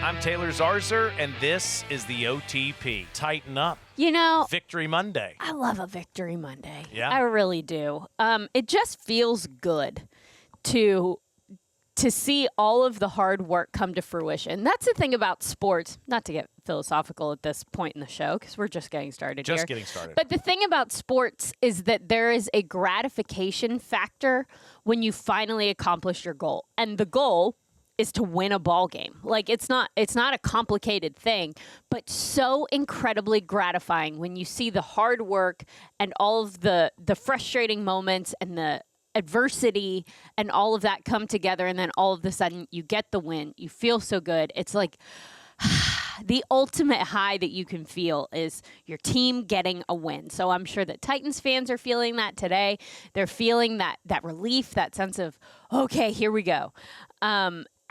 I'm Taylor Zarzour, and this is the OTP. Tighten up. You know, Victory Monday. I love a Victory Monday. Yeah? I really do. It just feels good to see all of the hard work come to fruition. That's the thing about sports, not to get philosophical at this point in the show, because we're just getting started here. Just getting started. But the thing about sports is that there is a gratification factor when you finally accomplish your goal. And the goal is to win a ball game. Like, it's not a complicated thing, but so incredibly gratifying when you see the hard work and all of the frustrating moments and the adversity and all of that come together, and then all of a sudden you get the win. You feel so good. It's like the ultimate high that you can feel is your team getting a win. So I'm sure that Titans fans are feeling that today. They're feeling that relief, that sense of, okay, here we go.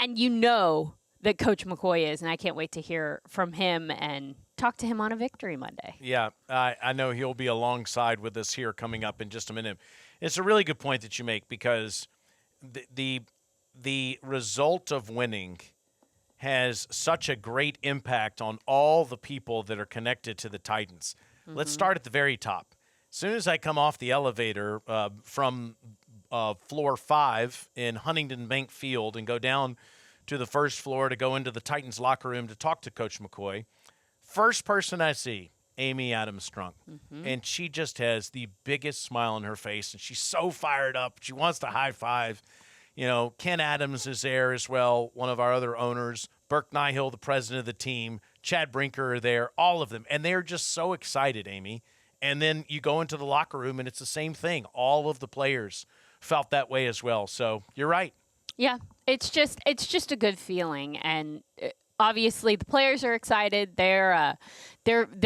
And you know that Coach McCoy is, and I can't wait to hear from him and talk to him on a Victory Monday. Yeah, I know he'll be alongside with us here coming up in just a minute. It's a really good point that you make, because the result of winning has such a great impact on all the people that are connected to the Titans. Mm-hmm. Let's start at the very top. As soon as I come off the elevator from floor 5 in Huntington Bank Field and go down to the first floor to go into the Titans locker room to talk to Coach McCoy, first person I see, Amy Adams-Strunk. Mm-hmm. And she just has the biggest smile on her face, and she's so fired up. She wants to high five. You know, Ken Adams is there as well, one of our other owners. Burke Nihill, the president of the team. Chad Brinker are there, all of them. And they're just so excited, Amy. And then you go into the locker room, and it's the same thing. All of the players felt that way as well. So you're right. Yeah, it's just a good feeling, and obviously the players are excited. They're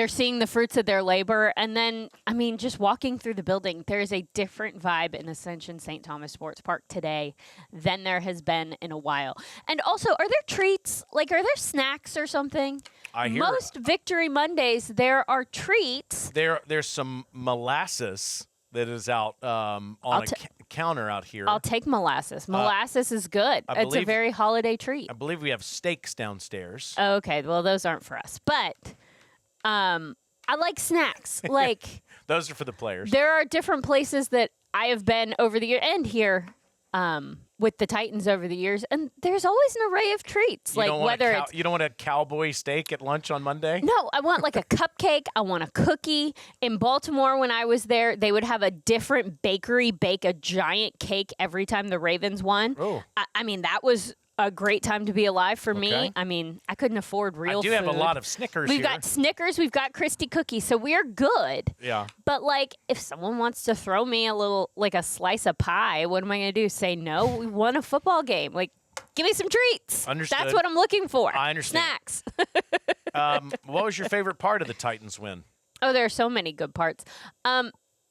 seeing the fruits of their labor, and then I mean, just walking through the building, there is a different vibe in Ascension St. Thomas Sports Park today than there has been in a while. And also, are there treats? Like, are there snacks or something? I hear most Victory Mondays there are treats. There's some molasses that is out on a counter out here. I'll take molasses. Molasses is good. It's a very holiday treat. I believe we have steaks downstairs. Okay, well, those aren't for us. But I like snacks. Like, those are for the players. There are different places that I have been over the year and here with the Titans over the years, and there's always an array of treats. You don't want a cowboy steak at lunch on Monday? No, I want like a cupcake. I want a cookie. In Baltimore, when I was there, they would have a different bakery bake a giant cake every time the Ravens won. Oh. I mean, that was a great time to be alive for me. Okay. I mean, I couldn't afford real food. I do have a lot of Snickers We've here. got Snickers. We've got Christie cookies. So we're good. Yeah. But, like, if someone wants to throw me a little, like a slice of pie, what am I going to do? Say no? We won a football game. Like, give me some treats. Understood. That's what I'm looking for. I understand. Snacks. What was your favorite part of the Titans win? Oh, there are so many good parts.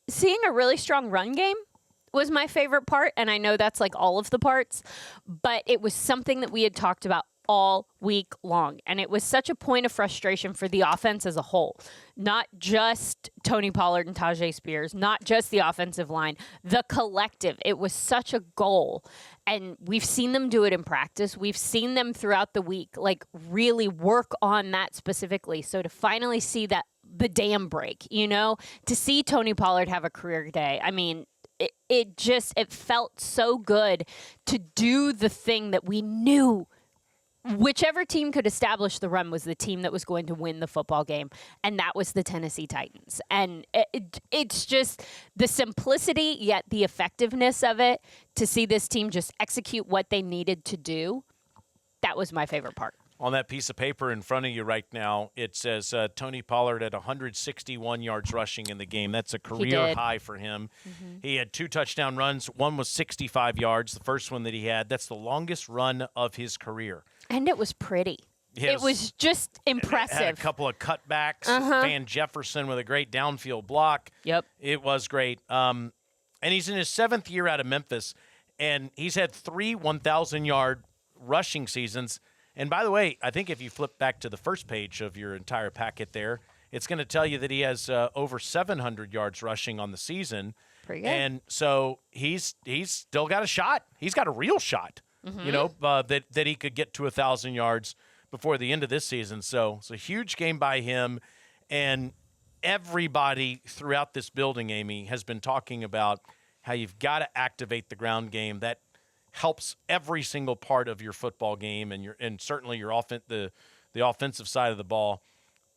Seeing a really strong run game was my favorite part, and I know that's like all of the parts, but it was something that we had talked about all week long, and it was such a point of frustration for the offense as a whole. Not just Tony Pollard and Tajay Spears, not just the offensive line, the collective. It was such a goal, and we've seen them do it in practice. We've seen them throughout the week, like, really work on that specifically. So to finally see that, the dam break, you know, to see Tony Pollard have a career day, I mean, it felt so good to do the thing that we knew whichever team could establish the run was the team that was going to win the football game, and that was the Tennessee Titans. And it's just the simplicity yet the effectiveness of it, to see this team just execute what they needed to do. That was my favorite part. On that piece of paper in front of you right now, it says Tony Pollard had 161 yards rushing in the game. That's a career high for him. Mm-hmm. He had 2 touchdown runs. One was 65 yards, the first one that he had. That's the longest run of his career. And it was pretty. It was just impressive. Had a couple of cutbacks. Van Jefferson with a great downfield block. Yep. It was great. And he's in his 7th year out of Memphis, and he's had 3 1,000-yard rushing seasons. And by the way, I think if you flip back to the first page of your entire packet there, it's going to tell you that he has over 700 yards rushing on the season. Pretty good. And so he's still got a shot. He's got a real shot, you know, that he could get to 1,000 yards before the end of this season. So it's a huge game by him. And everybody throughout this building, Amy, has been talking about how you've got to activate the ground game. That helps every single part of your football game and certainly your the offensive side of the ball.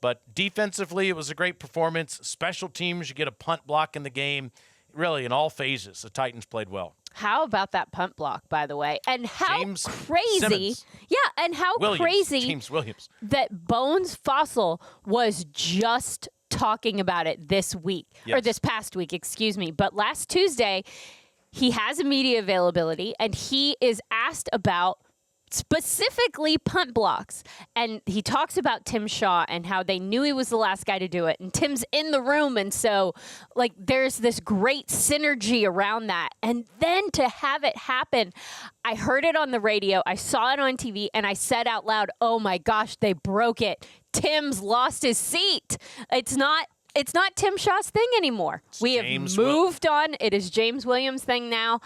But defensively, it was a great performance. Special teams, you get a punt block in the game. Really, in all phases, the Titans played well. How about that punt block, by the way? And how crazy. Simmons. Yeah, and how crazy James Williams. That Bones Fossil was just talking about it this week, or this past week, excuse me. But last Tuesday, he has a media availability, and he is asked about specifically punt blocks. And he talks about Tim Shaw and how they knew he was the last guy to do it. And Tim's in the room. And so, like, there's this great synergy around that. And then to have it happen, I heard it on the radio, I saw it on TV, and I said out loud, oh my gosh, they broke it. Tim's lost his seat. It's not Tim Shaw's thing anymore. We have moved on. It is James Williams' thing now.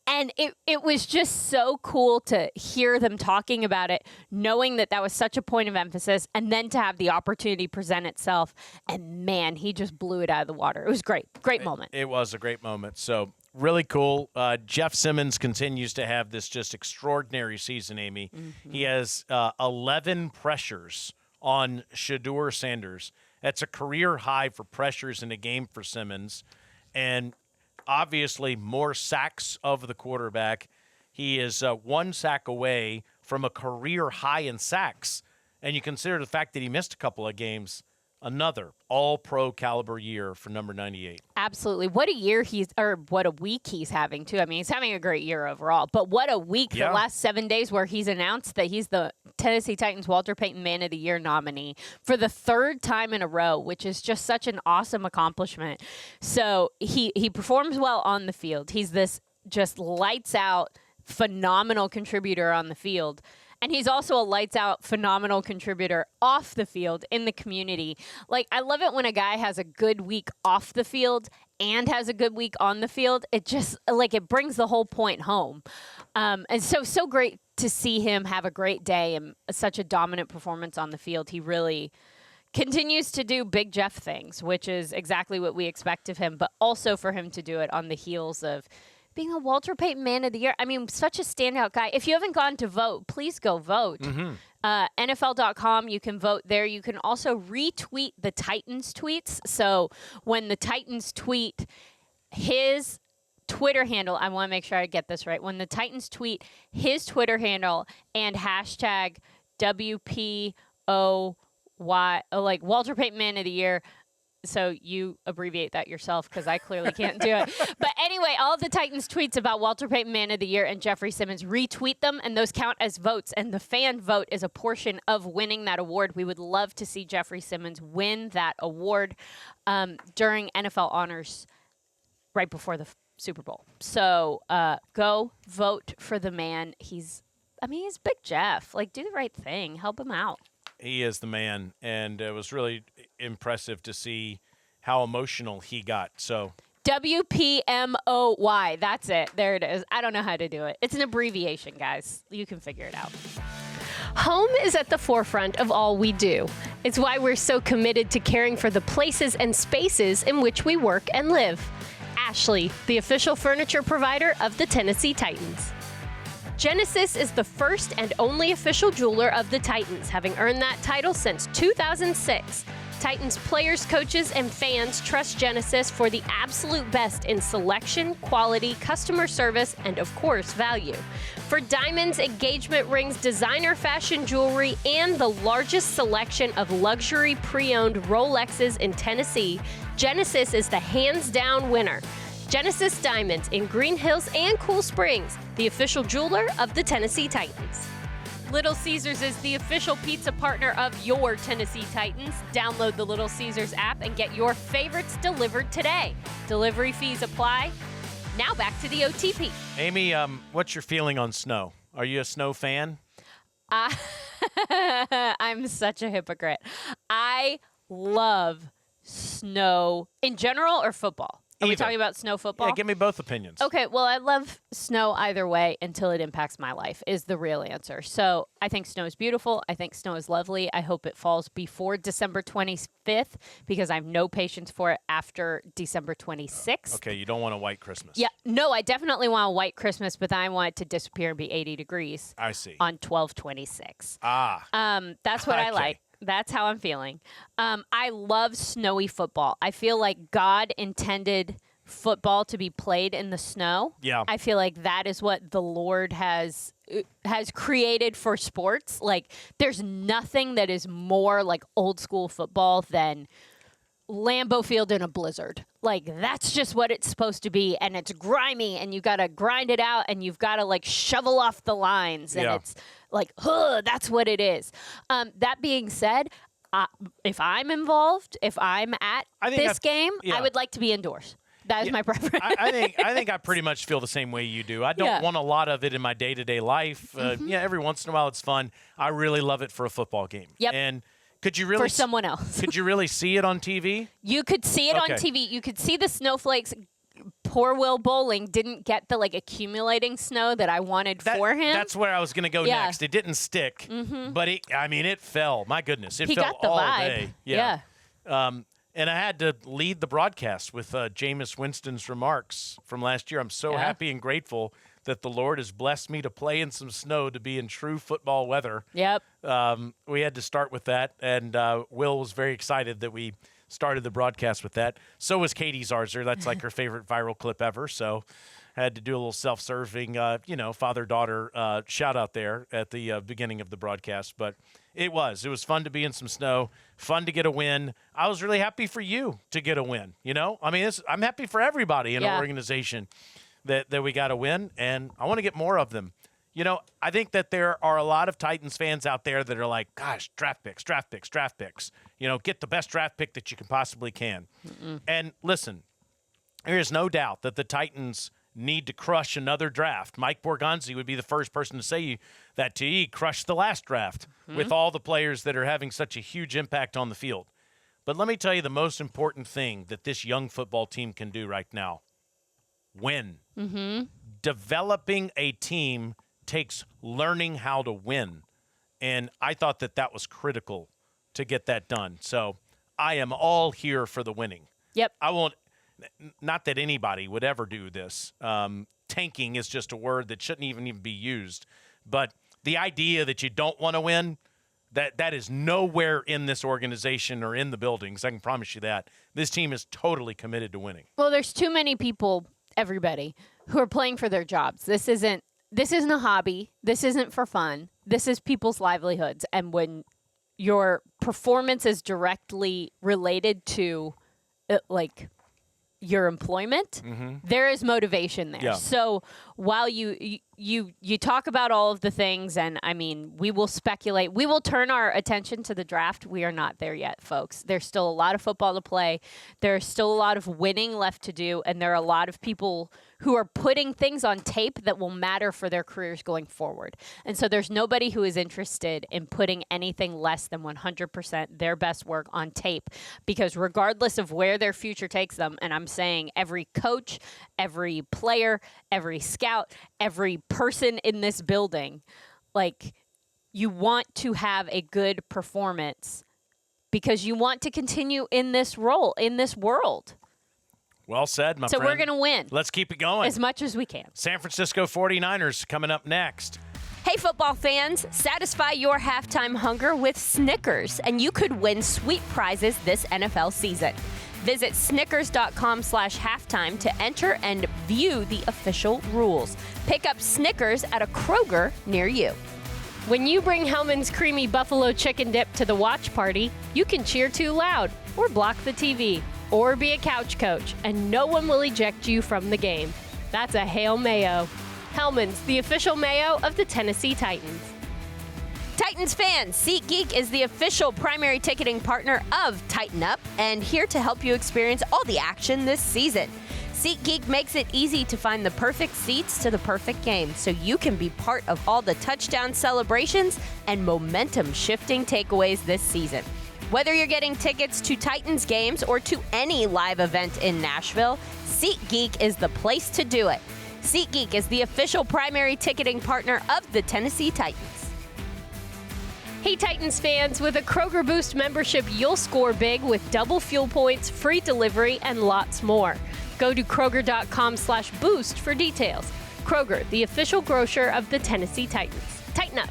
And it was just so cool to hear them talking about it, knowing that was such a point of emphasis, and then to have the opportunity present itself. And, man, he just blew it out of the water. It was great. Great moment. It was a great moment. So, really cool. Jeff Simmons continues to have this just extraordinary season, Amy. Mm-hmm. He has 11 pressures on Shedeur Sanders. That's a career high for pressures in a game for Simmons. And obviously more sacks of the quarterback. He is 1 sack away from a career high in sacks. And you consider the fact that he missed a couple of games, another all-pro caliber year for number 98. Absolutely. What a week he's having, too. I mean, he's having a great year overall. But what a week, the last 7 days where he's announced that he's the Tennessee Titans Walter Payton Man of the Year nominee for the 3rd time in a row, which is just such an awesome accomplishment. So he performs well on the field. He's this just lights-out, phenomenal contributor on the field. And he's also a lights-out, phenomenal contributor off the field in the community. Like, I love it when a guy has a good week off the field and has a good week on the field. It just, it brings the whole point home. And so great to see him have a great day and such a dominant performance on the field. He really continues to do Big Jeff things, which is exactly what we expect of him, but also for him to do it on the heels of being a Walter Payton Man of the Year. I mean, such a standout guy. If you haven't gone to vote, please go vote. Mm-hmm. NFL.com, you can vote there. You can also retweet the Titans tweets. So when the Titans tweet his Twitter handle, I want to make sure I get this right. When the Titans tweet his Twitter handle and hashtag WPOY, like Walter Payton Man of the Year, so you abbreviate that yourself because I clearly can't do it. But anyway, all of the Titans tweets about Walter Payton Man of the Year and Jeffery Simmons, retweet them, and those count as votes. And the fan vote is a portion of winning that award. We would love to see Jeffery Simmons win that award during NFL Honors right before the Super Bowl. So go vote for the man. He's Big Jeff. Like, do the right thing. Help him out. He is the man, and it was really impressive to see how emotional he got. So WPMOY, that's it. There it is. I don't know how to do it. It's an abbreviation, guys. You can figure it out. Home is at the forefront of all we do. It's why we're so committed to caring for the places and spaces in which we work and live. Ashley, the official furniture provider of the Tennessee Titans. Genesis is the first and only official jeweler of the Titans, having earned that title since 2006. Titans players, coaches, and fans trust Genesis for the absolute best in selection, quality, customer service, and of course, value. For diamonds, engagement rings, designer fashion jewelry, and the largest selection of luxury pre-owned Rolexes in Tennessee, Genesis is the hands-down winner. Genesis Diamonds in Green Hills and Cool Springs, the official jeweler of the Tennessee Titans. Little Caesars is the official pizza partner of your Tennessee Titans. Download the Little Caesars app and get your favorites delivered today. Delivery fees apply. Now back to the OTP. Amy, what's your feeling on snow? Are you a snow fan? I'm such a hypocrite. I love snow in general or football. Are we Either. talking about snow football? Yeah, give me both opinions. Okay, well, I love snow either way until it impacts my life is the real answer. So I think snow is beautiful. I think snow is lovely. I hope it falls before December 25th because I have no patience for it after December 26th. Okay, you don't want a white Christmas. Yeah, no, I definitely want a white Christmas, but I want it to disappear and be 80 degrees. I see. On 12/26. That's what I Okay. like. That's how I'm feeling. I love snowy football. I feel like God intended football to be played in the snow. Yeah. I feel like that is what the Lord has created for sports. Like, there's nothing that is more like old school football than Lambeau Field in a blizzard. Like, that's just what it's supposed to be, and it's grimy, and you got to grind it out, and you've got to, like, shovel off the lines, and it's like, that's what it is. That being said, if I'm involved, if I'm at this game, I would like to be indoors. That is my preference. I think I pretty much feel the same way you do. I don't want a lot of it in my day-to-day life. Yeah, every once in a while it's fun. I really love it for a football game. Yep. And could you really for someone else? Could you really see it on TV? You could see it on TV. You could see the snowflakes. Poor Will Bowling didn't get the accumulating snow that I wanted for him. That's where I was going to go next. It didn't stick, but it fell. My goodness, it fell got the all vibe. day. Yeah. And I had to lead the broadcast with Jameis Winston's remarks from last year. I'm so happy and grateful that the Lord has blessed me to play in some snow, to be in true football weather. Yep. We had to start with that, and Will was very excited that we started the broadcast with that. So was Katie Zarzour. That's like her favorite viral clip ever. So I had to do a little self-serving, father-daughter shout out there at the beginning of the broadcast. But it was fun to be in some snow, fun to get a win. I was really happy for you to get a win. I'm happy for everybody in our organization that we got a win, and I want to get more of them. I think that there are a lot of Titans fans out there that are like, gosh, draft picks. Get the best draft pick that you can possibly can. And listen, there is no doubt that the Titans need to crush another draft. Mike Borgonzi would be the first person to say that to you. He crushed the last draft with all the players that are having such a huge impact on the field. But let me tell you the most important thing that this young football team can do right now. Win. Developing a team takes learning how to win. And I thought that was critical to get that done. So I am all here for the winning. Yep. I won't, not that anybody would ever do this. Tanking is just a word that shouldn't even be used. But the idea that you don't want to win, that is nowhere in this organization or in the buildings. I can promise you that. This team is totally committed to winning. Well, there's too many people, everybody, who are playing for their jobs. This isn't a hobby. This isn't for fun. This is people's livelihoods. And when your performance is directly related to, your employment, there is motivation there. Yeah. So while you talk about all of the things, and we will speculate, we will turn our attention to the draft. We are not there yet, folks. There's still a lot of football to play. There's still a lot of winning left to do, and there are a lot of people who are putting things on tape that will matter for their careers going forward. And so there's nobody who is interested in putting anything less than 100% their best work on tape, because regardless of where their future takes them, and I'm saying every coach, every player, every scout, every person in this building, you want to have a good performance because you want to continue in this role, in this world. Well said, my friend. So we're going to win. Let's keep it going. As much as we can. San Francisco 49ers coming up next. Hey, football fans, satisfy your halftime hunger with Snickers, and you could win sweet prizes this NFL season. Visit snickers.com/halftime to enter and view the official rules. Pick up Snickers at a Kroger near you. When you bring Hellman's creamy buffalo chicken dip to the watch party, you can cheer too loud, or block the TV, or be a couch coach, and no one will eject you from the game. That's a Hail Mayo. Hellman's, the official mayo of the Tennessee Titans. Titans fans, SeatGeek is the official primary ticketing partner of Tighten Up and here to help you experience all the action this season. SeatGeek makes it easy to find the perfect seats to the perfect game so you can be part of all the touchdown celebrations and momentum-shifting takeaways this season. Whether you're getting tickets to Titans games or to any live event in Nashville, SeatGeek is the place to do it. SeatGeek is the official primary ticketing partner of the Tennessee Titans. Hey Titans fans, with a Kroger Boost membership, you'll score big with double fuel points, free delivery, and lots more. Go to Kroger.com/boost for details. Kroger, the official grocer of the Tennessee Titans. Tighten up.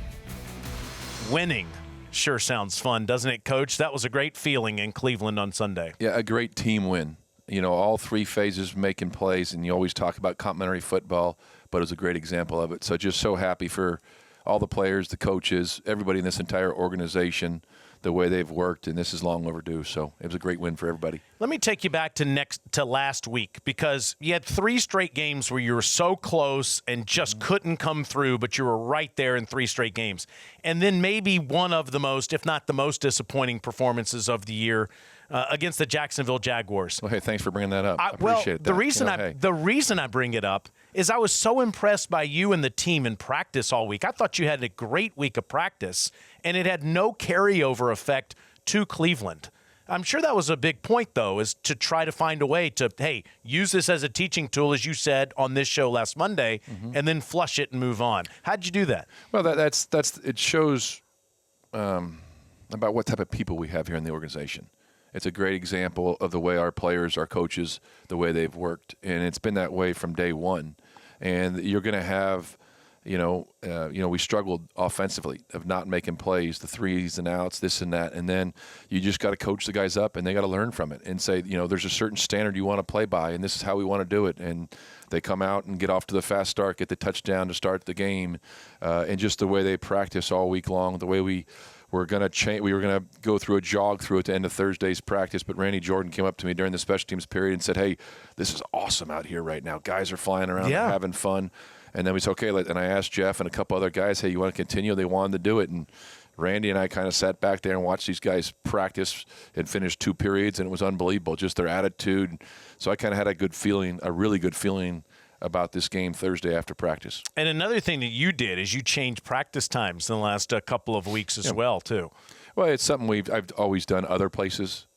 Winning sure sounds fun, doesn't it, Coach? That was a great feeling in Cleveland on Sunday. Yeah, a great team win. You know, all three phases making plays, and you always talk about complementary football, but it was a great example of it. So just so happy for all the players, the coaches, everybody in this entire organization, the way they've worked, and this is long overdue. So it was a great win for everybody. Let me take you back to last week, because you had 3 straight games where you were so close and just couldn't come through, but you were right there in 3 straight games. And then maybe one of the most, if not the most disappointing performances of the year against the Jacksonville Jaguars. Well, hey, thanks for bringing that up. I appreciate that. The reason I bring it up is I was so impressed by you and the team in practice all week. I thought you had a great week of practice, and it had no carryover effect to Cleveland. I'm sure that was a big point, though, is to try to find a way to, hey, use this as a teaching tool, as you said on this show last Monday, and then flush it and move on. How'd you do that? Well, that's it shows about what type of people we have here in the organization. It's a great example of the way our players, our coaches, the way they've worked, and it's been that way from day one. And you're going to have, we struggled offensively of not making plays, the threes and outs, this and that, and then you just got to coach the guys up, and they got to learn from it and say, there's a certain standard you want to play by, and this is how we want to do it. And they come out and get off to the fast start, get the touchdown to start the game, and just the way they practice all week long, the way we were going to go through a jog through at the end of Thursday's practice, but Randy Jordan came up to me during the special teams period and said, hey, this is awesome out here right now. Guys are flying around, they're having fun. And then we said, okay, and I asked Jeff and a couple other guys, hey, you want to continue? They wanted to do it. And Randy and I kind of sat back there and watched these guys practice and finish 2 periods, and it was unbelievable, just their attitude. So I kind of had a really good feeling about this game Thursday after practice. And another thing that you did is you changed practice times in the last couple of weeks as well, too. Well, it's something I've always done other places.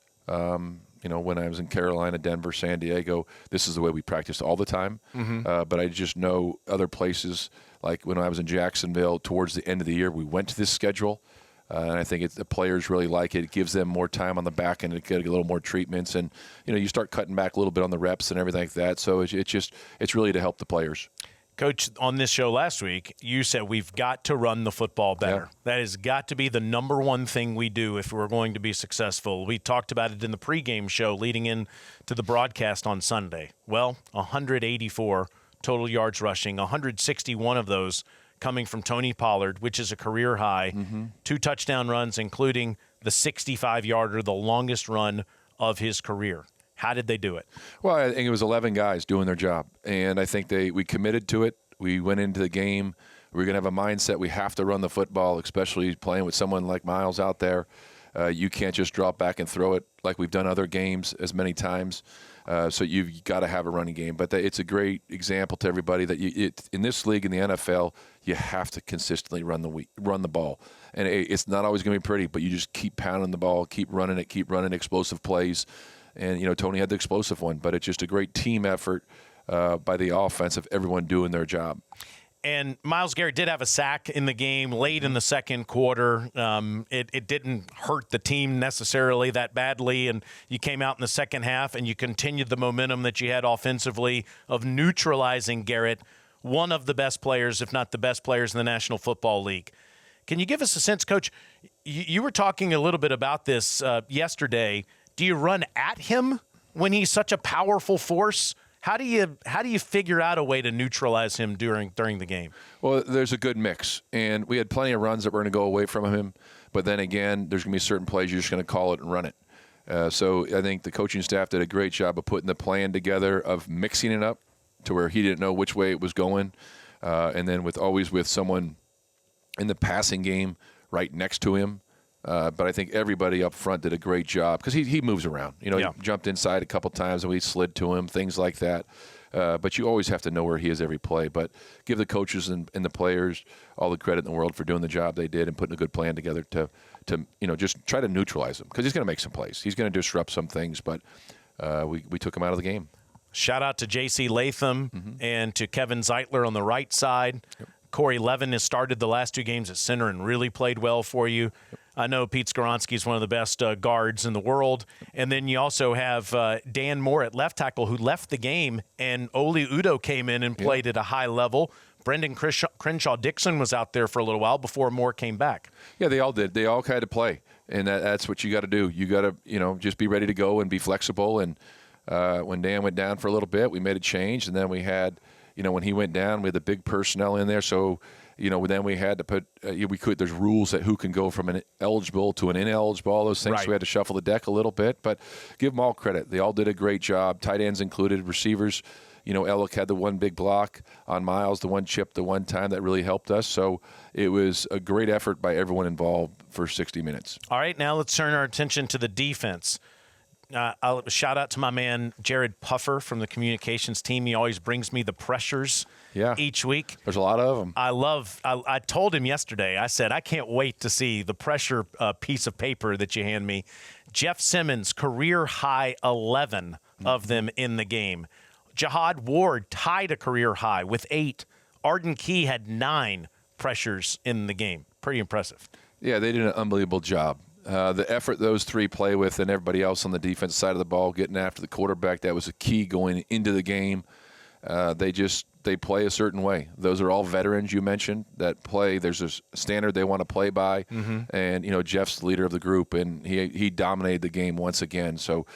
When I was in Carolina, Denver, San Diego, this is the way we practiced all the time. But I just know other places, like when I was in Jacksonville, towards the end of the year, we went to this schedule. And I think the players really like it. It gives them more time on the back end to get a little more treatments. And, you start cutting back a little bit on the reps and everything like that. So it's really to help the players. Coach, on this show last week, you said we've got to run the football better. Yeah. That has got to be the number one thing we do if we're going to be successful. We talked about it in the pregame show leading in to the broadcast on Sunday. Well, 184 total yards rushing, 161 of those coming from Tony Pollard, which is a career high, 2 touchdown runs, including the 65-yarder, the longest run of his career. How did they do it? Well, I think it was 11 guys doing their job, and I think we committed to it. We went into the game. We're going to have a mindset we have to run the football, especially playing with someone like Myles out there. You can't just drop back and throw it like we've done other games as many times. So you've got to have a running game. But it's a great example to everybody that in this league, in the NFL, you have to consistently run the ball. And it's not always going to be pretty, but you just keep pounding the ball, keep running explosive plays. And, Tony had the explosive one, but it's just a great team effort by the offense of everyone doing their job. And Myles Garrett did have a sack in the game late in the second quarter. It didn't hurt the team necessarily that badly, and you came out in the second half and you continued the momentum that you had offensively of neutralizing Garrett, one of the best players, if not the best players in the National Football League. Can you give us a sense, Coach? You were talking a little bit about this yesterday. Do you run at him when he's such a powerful force? How do you figure out a way to neutralize him during the game? Well, there's a good mix, and we had plenty of runs that were going to go away from him. But then again, there's going to be certain plays you're just going to call it and run it. So I think the coaching staff did a great job of putting the plan together of mixing it up to where he didn't know which way it was going, and then always with someone in the passing game right next to him. But I think everybody up front did a great job because he moves around. He jumped inside a couple times and we slid to him, things like that. But you always have to know where he is every play. But give the coaches and the players all the credit in the world for doing the job they did and putting a good plan together to just try to neutralize him, because he's going to make some plays. He's going to disrupt some things, but we took him out of the game. Shout out to J.C. Latham and to Kevin Zeitler on the right side. Yep. Corey Levin has started the last 2 games at center and really played well for you. Yep. I know Pete Skoronski is one of the best guards in the world. And then you also have Dan Moore at left tackle, who left the game, and Oli Udoh came in and played at a high level. Brendan Crenshaw-Dixon was out there for a little while before Moore came back. Yeah, they all did. They all had to play, and that's what you got to do. You got to, just be ready to go and be flexible. And when Dan went down for a little bit, we made a change, and then we had, when he went down, we had the big personnel in there. So, then we had to put there's rules that who can go from an eligible to an ineligible, all those things. Right. So we had to shuffle the deck a little bit, but give them all credit. They all did a great job. Tight ends included, receivers. Ellick had the one big block on Myles, the one chip, the one time that really helped us. So it was a great effort by everyone involved for 60 minutes. All right, now let's turn our attention to the defense. I'll shout out to my man Jared Puffer from the communications team. He always brings me the pressures each week. There's a lot of them. I told him yesterday, I said, I can't wait to see the pressure piece of paper that you hand me. Jeff Simmons, career high 11 of them in the game. Jihad Ward tied a career high with 8. Arden Key had 9 pressures in the game. Pretty impressive. Yeah, they did an unbelievable job. The effort those 3 play with and everybody else on the defense side of the ball, getting after the quarterback, that was a key going into the game. They play a certain way. Those are all veterans you mentioned that play. There's a standard they want to play by. And, Jeff's the leader of the group, and he dominated the game once again. So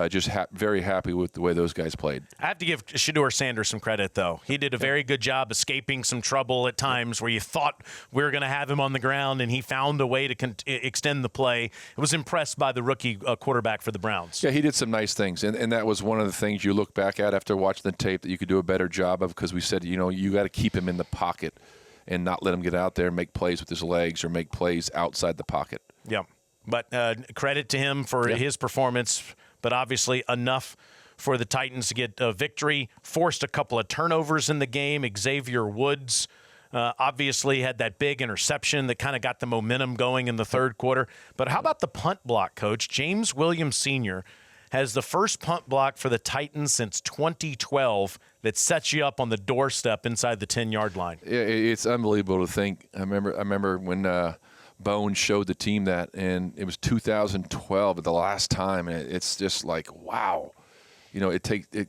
just very happy with the way those guys played. I have to give Shedeur Sanders some credit, though. He did a very good job escaping some trouble at times where you thought we were going to have him on the ground, and he found a way to extend the play. I was impressed by the rookie quarterback for the Browns. Yeah, he did some nice things, and that was one of the things you look back at after watching the tape that you could do a better job of, because we said, you got to keep him in the pocket and not let him get out there and make plays with his legs or make plays outside the pocket. Yeah, but credit to him for his performance, but obviously enough for the Titans to get a victory. Forced a couple of turnovers in the game. Xavier Woods obviously had that big interception that kind of got the momentum going in the third quarter. But how about the punt block, Coach? James Williams Sr. has the first punt block for the Titans since 2012 that sets you up on the doorstep inside the 10-yard line. Yeah, it's unbelievable to think. I remember when Bones showed the team that, and it was 2012 the last time, and it's just like, wow.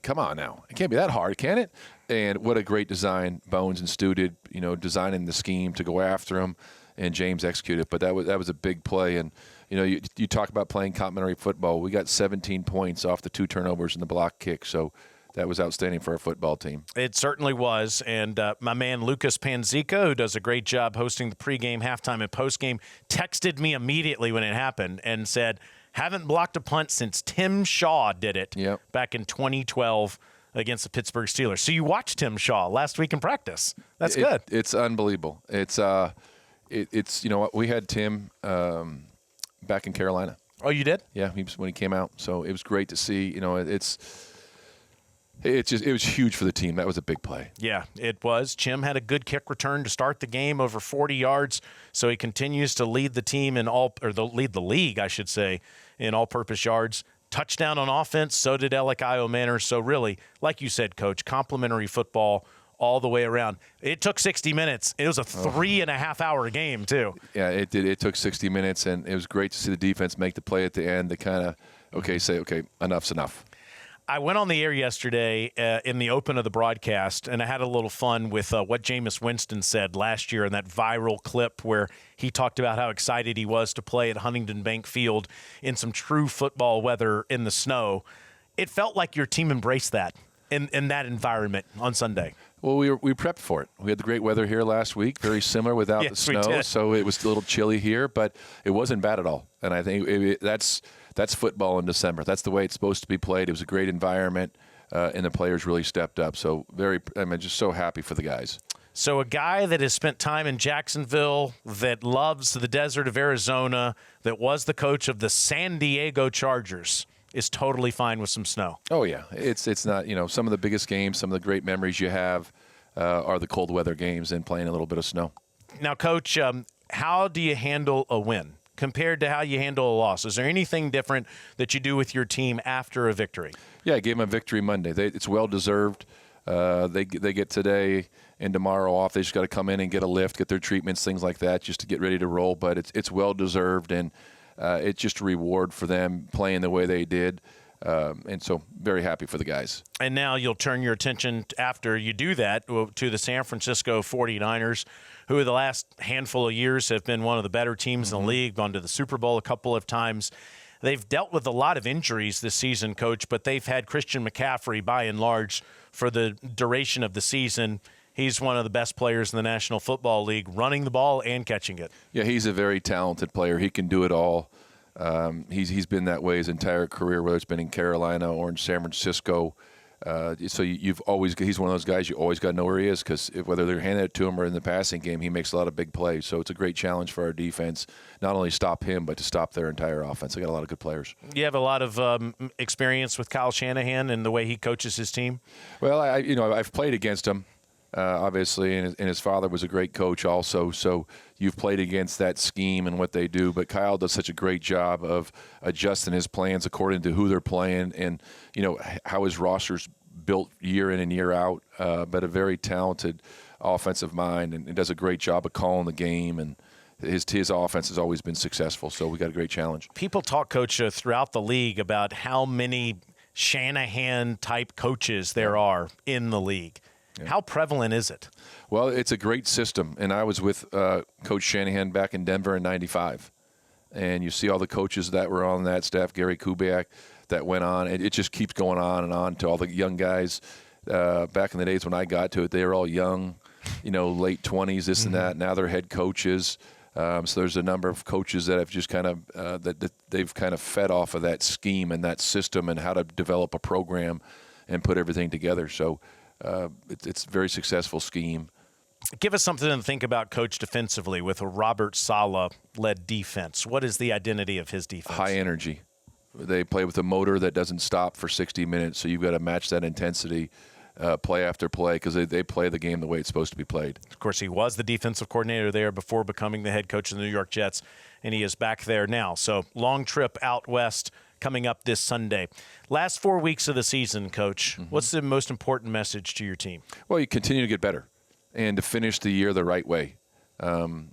Come on now. It can't be that hard, can it? And what a great design Bones and Stu did, designing the scheme to go after him, and James executed. But that was a big play. And, you talk about playing complementary football. We got 17 points off the 2 turnovers and the block kick. So that was outstanding for our football team. It certainly was. And my man Lucas Panzica, who does a great job hosting the pregame, halftime, and postgame, texted me immediately when it happened and said, haven't blocked a punt since Tim Shaw did it back in 2012 against the Pittsburgh Steelers. So you watched Tim Shaw last week in practice. That's good. It's unbelievable. It's we had Tim back in Carolina. Oh, you did? Yeah, when he came out. So it was great to see. It was huge for the team. That was a big play. Yeah, it was. Chim had a good kick return to start the game, over 40 yards. So he continues to lead the team lead the league, I should say, in all-purpose yards. Touchdown on offense. So did Alec Iomanor. So really, like you said, Coach, complimentary football all the way around. It took 60 minutes. It was a 3.5-hour game, too. Yeah, it did. It took 60 minutes, and it was great to see the defense make the play at the end to kind of, say, enough's enough. I went on the air yesterday in the open of the broadcast, and I had a little fun with what Jameis Winston said last year in that viral clip where he talked about how excited he was to play at Huntington Bank Field in some true football weather in the snow. It felt like your team embraced that in that environment on Sunday. Well, we prepped for it. We had the great weather here last week, very similar without the snow, so it was a little chilly here, but it wasn't bad at all. And I think that's football in December. That's the way it's supposed to be played. It was a great environment, and the players really stepped up. So I'm just so happy for the guys. So a guy that has spent time in Jacksonville, that loves the desert of Arizona, that was the coach of the San Diego Chargers, is totally fine with some snow. Oh, yeah. It's not, some of the biggest games, some of the great memories you have are the cold weather games and playing a little bit of snow. Now, Coach, how do you handle a win compared to how you handle a loss? Is there anything different that you do with your team after a victory? Yeah, I gave them a victory Monday. It's well-deserved. They get today and tomorrow off. They just got to come in and get a lift, get their treatments, things like that, just to get ready to roll. But it's well-deserved, and it's just a reward for them playing the way they did. And so very happy for the guys. And now you'll turn your attention, after you do that, to the San Francisco 49ers, who the last handful of years have been one of the better teams in the league, gone to the Super Bowl a couple of times. They've dealt with a lot of injuries this season, Coach, but they've had Christian McCaffrey, by and large, for the duration of the season. He's one of the best players in the National Football League, running the ball and catching it. Yeah, he's a very talented player. He can do it all. He's been that way his entire career, whether it's been in Carolina or in San Francisco. So he's one of those guys you always got to know where he is, because whether they're handing it to him or in the passing game, he makes a lot of big plays. So it's a great challenge for our defense, not only stop him, but to stop their entire offense. They got a lot of good players. You have a lot of experience with Kyle Shanahan and the way he coaches his team? Well, I've played against him. Obviously, and his father was a great coach also, so you've played against that scheme and what they do. But Kyle does such a great job of adjusting his plans according to who they're playing and, how his roster's built year in and year out. But a very talented offensive mind, and does a great job of calling the game, and his offense has always been successful, so we got a great challenge. People talk, Coach, throughout the league about how many Shanahan-type coaches there are in the league. Yeah. How prevalent is it? Well, it's a great system, and I was with Coach Shanahan back in Denver in '95, and you see all the coaches that were on that staff, Gary Kubiak, that went on, and it just keeps going on and on to all the young guys. Back in the days when I got to it, they were all young, late 20s, this and that. Now they're head coaches. So there's a number of coaches that have just kind of that they've kind of fed off of that scheme and that system and how to develop a program and put everything together. So it's a very successful scheme. Give us something to think about, Coach, defensively with a Robert Saleh-led defense. What is the identity of his defense? High energy. They play with a motor that doesn't stop for 60 minutes, so you've got to match that intensity play after play, because they play the game the way it's supposed to be played. Of course, he was the defensive coordinator there before becoming the head coach of the New York Jets, and he is back there now. So long trip out west coming up this Sunday. Last 4 weeks of the season, Coach, what's the most important message to your team? Well, you continue to get better and to finish the year the right way.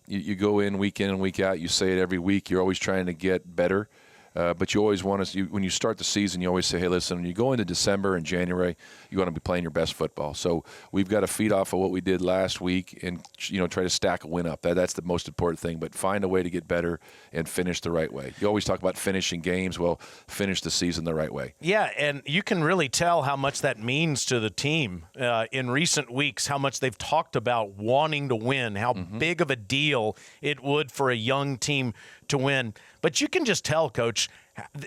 You go in and week out, you say it every week, you're always trying to get better. But you always want to, when you start the season, you always say, hey, listen, when you go into December and January, you want to be playing your best football. So we've got to feed off of what we did last week and, try to stack a win up. That's the most important thing. But find a way to get better and finish the right way. You always talk about finishing games. Well, finish the season the right way. Yeah, and you can really tell how much that means to the team in recent weeks, how much they've talked about wanting to win, how big of a deal it would for a young team to win. But you can just tell, Coach,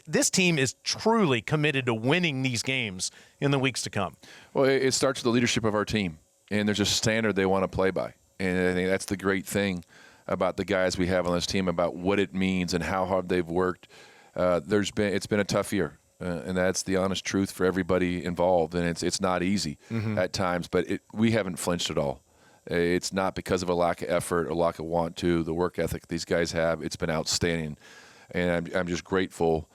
this team is truly committed to winning these games in the weeks to come. Well, it starts with the leadership of our team, and there's a standard they want to play by. And I think that's the great thing about the guys we have on this team, about what it means and how hard they've worked. It's been a tough year, and that's the honest truth for everybody involved. And it's not easy at times, but we haven't flinched at all. It's not because of a lack of effort or lack of want to. The work ethic these guys have, it's been outstanding. And I'm just grateful,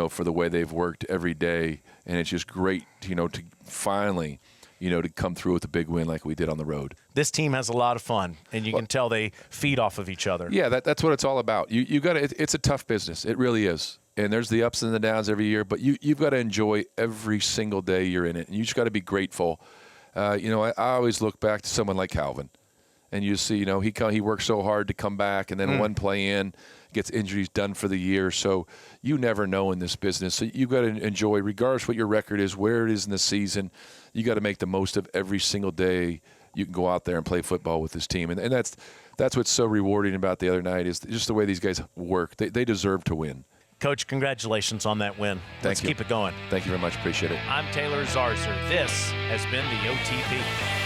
for the way they've worked every day. And it's just great, to finally, to come through with a big win like we did on the road. This team has a lot of fun, and you can tell they feed off of each other. Yeah, that's what it's all about. You got to. It's a tough business. It really is. And there's the ups and the downs every year, but you've got to enjoy every single day you're in it. And you just got to be grateful. I always look back to someone like Calvin, and you see, he worked so hard to come back, and then one play in, gets injuries done for the year. So you never know in this business. So you've got to enjoy, regardless what your record is, where it is in the season, you got to make the most of every single day you can go out there and play football with this team. And that's what's so rewarding about the other night, is just the way these guys work. They deserve to win. Coach, congratulations on that win. Let's keep it going. Thank you very much. Appreciate it. I'm Taylor Zarzour. This has been the OTP.